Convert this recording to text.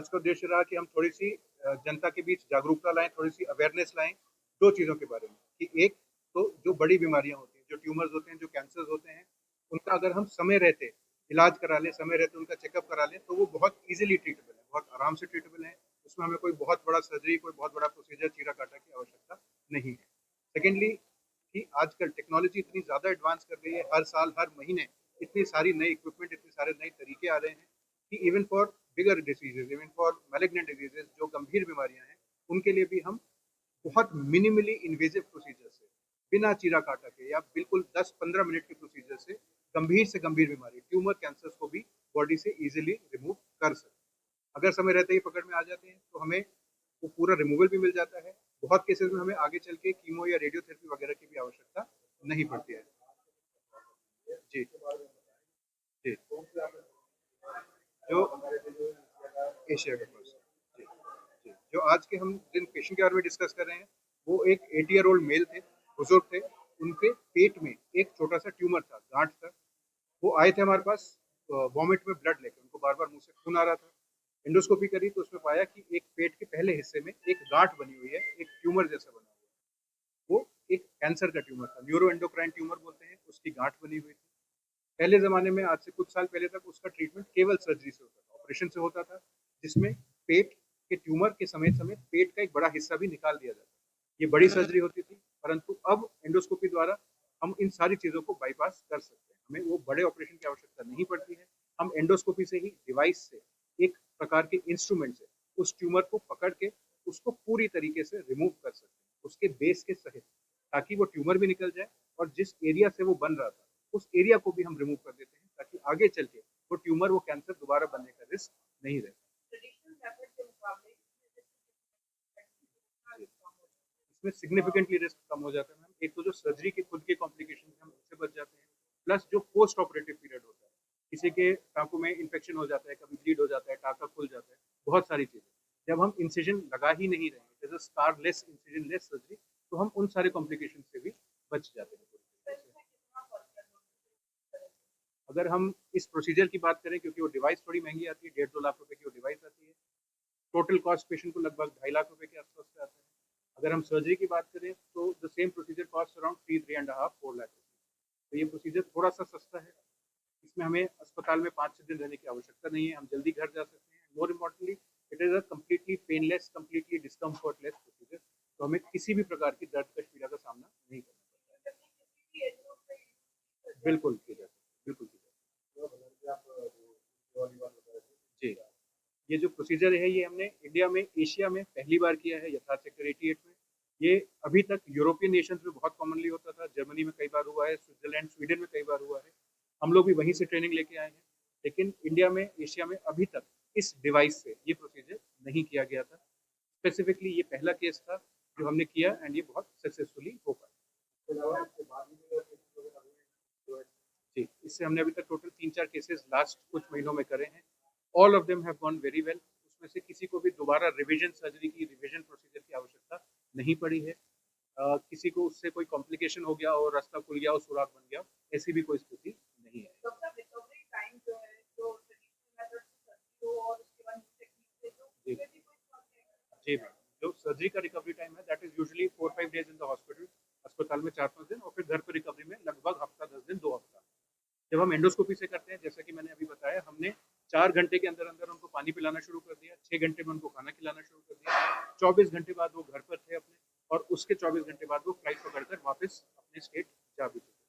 आज का उद्देश्य रहा कि हम थोड़ी सी जनता के बीच जागरूकता लाएं, थोड़ी सी अवेयरनेस लाएं दो चीज़ों के बारे में कि एक तो जो बड़ी बीमारियां होती हैं, जो ट्यूमर्स होते हैं, जो कैंसर्स होते हैं, उनका अगर हम समय रहते इलाज करा लें, समय रहते उनका चेकअप करा लें, तो वो बहुत ईजिली ट्रीटेबल है, बहुत आराम से ट्रीटेबल है। उसमें हमें कोई बहुत बड़ा सर्जरी, कोई बहुत बड़ा प्रोसीजर, चीरा काटा की आवश्यकता नहीं है। सेकेंडली कि आजकल टेक्नोलॉजी इतनी ज़्यादा एडवांस कर गई है, हर साल हर महीने इतनी सारी नई इक्विपमेंट, इतने सारे नए तरीके आ रहे हैं कि even for bigger diseases, even for malignant diseases, जो गंभीर बीमारियां हैं, उनके लिए भी हम बहुत मिनिमली इन्वेजिव प्रोसीजर से, बिना चीरा काटा के या बिल्कुल 10-15 मिनट के प्रोसीजर से गंभीर से गंभीर बीमारी, ट्यूमर, कैंसर्स को भी बॉडी से इजीली रिमूव कर सकते हैं। अगर समय रहते ही पकड़ में आ जाते हैं तो हमें वो पूरा रिमूवल भी मिल जाता है। बहुत केसेस में हमें आगे चल के कीमो या रेडियोथेरेपी वगैरह की भी आवश्यकता नहीं पड़ती है। जी जी। जो एशिया का फर्स्ट, जी जी, जो आज के हम जिन पेशेंट के बारे में डिस्कस कर रहे हैं, वो एक 80 ईयर ओल्ड मेल थे, बुजुर्ग थे। उनके पेट में एक छोटा सा ट्यूमर था, गांठ था। वो आए थे हमारे पास वॉमिट में ब्लड लेके, उनको बार बार मुंह से खून आ रहा था। एंडोस्कोपी करी तो उसमें पाया कि एक पेट के पहले हिस्से में एक गांठ बनी हुई है, एक ट्यूमर जैसा बना हुआ है। वो एक कैंसर का ट्यूमर था, न्यूरो एंडोक्राइन ट्यूमर बोलते हैं, उसकी गांठ बनी हुई थी। पहले ज़माने में, आज से कुछ साल पहले तक, उसका ट्रीटमेंट केवल सर्जरी से होता था, ऑपरेशन से होता था, जिसमें पेट के ट्यूमर के समेत समेत पेट का एक बड़ा हिस्सा भी निकाल दिया जाता था। ये बड़ी सर्जरी होती थी, परंतु अब एंडोस्कोपी द्वारा हम इन सारी चीज़ों को बाईपास कर सकते हैं। हमें वो बड़े ऑपरेशन की आवश्यकता नहीं पड़ती है। हम एंडोस्कोपी से ही, डिवाइस से, एक प्रकार के इंस्ट्रूमेंट से उस ट्यूमर को पकड़ के उसको पूरी तरीके से रिमूव कर सकते हैं, उसके बेस के सहित, ताकि वो ट्यूमर भी निकल जाए और जिस एरिया से वो बन रहा था उस एरिया को भी हम रिमूव कर देते हैं, ताकि आगे चल के वो ट्यूमर, वो कैंसर दोबारा बनने का रिस्क नहीं रहता। इसमें सिग्निफिकेंटली रिस्क कम हो जाता है मैम। एक तो जो सर्जरी के खुद के कॉम्प्लिकेशन हैं, हम उससे बच जाते हैं, प्लस जो पोस्ट ऑपरेटिव पीरियड होता है, किसी के टाँकों में इन्फेक्शन हो जाता है, कभी ब्लीड हो जाता है, टाँका खुल जाता है, बहुत सारी चीज़ें। जब हम इंसिजन लगा ही नहीं रहे, जैसे स्कारलेस, इंसिजन लेस सर्जरी, तो हम उन सारे कॉम्प्लिकेशन से भी बच जाते हैं। अगर हम इस प्रोसीजर की बात करें, क्योंकि वो डिवाइस थोड़ी महंगी आती है, 1.5-2 लाख रुपए की वो डिवाइस आती है, टोटल कॉस्ट पेशेंट को लगभग 2.5 लाख रुपए के आसपास से आता है। अगर हम सर्जरी की बात करें तो the same procedure cost around 3-3.5-4 lakh रुपए। तो ये प्रोसीजर थोड़ा सा सस्ता है। इसमें हमें अस्पताल में 5-6 दिन रहने की आवश्यकता नहीं है, हम जल्दी घर जा सकते हैं। More importantly, it is a completely painless, completely discomfortless procedure. तो हमें किसी भी प्रकार की दर्द का, पीड़ा का सामना नहीं करना पड़ता है। बिल्कुल की जाती है, बिल्कुल की जाती है। जी, ये जो प्रोसीजर है, ये हमने इंडिया में, एशिया में पहली बार किया है, यथार्थ सेक्टर 88 में। ये अभी तक यूरोपियन नेशंस में बहुत कॉमनली होता था, जर्मनी में कई बार हुआ है, स्विट्जरलैंड, स्वीडन में कई बार हुआ है। हम लोग भी वहीं से ट्रेनिंग लेके आए हैं, लेकिन इंडिया में, एशिया में अभी तक इस डिवाइस से ये प्रोसीजर नहीं किया गया था। स्पेसिफिकली ये पहला केस था जो हमने किया, एंड ये बहुत सक्सेसफुली हो पाया। जी, इससे हमने अभी तक टोटल 3-4 केसेस लास्ट कुछ महीनों में करे हैं। All of them have gone very well. उसमें से किसी को भी दोबारा रिवीजन सर्जरी की, रिवीजन प्रोसीजर की आवश्यकता नहीं पड़ी है। किसी को उससे कोई कॉम्प्लिकेशन हो गया और रास्ता खुल गया और सुराग बन गया, ऐसी भी कोई स्थिति नहीं है। जी जी मैम, जो सर्जरी का रिकवरी टाइम है, that is usually 4-5 days in the hospital, अस्पताल में 4-5 दिन, और फिर घर पर रिकवरी में लगभग हफ्ता 10 दिन, 2 हफ्ता। जब हम एंडोस्कोपी से करते हैं, जैसा कि मैंने अभी बताया, हमने 4 घंटे के अंदर अंदर उनको पानी पिलाना शुरू कर दिया, 6 घंटे में उनको खाना खिलाना शुरू कर दिया, 24 घंटे बाद वो घर पर थे अपने, और उसके 24 घंटे बाद वो फ्लाइट पकड़कर वापस अपने स्टेट जा भी चुके।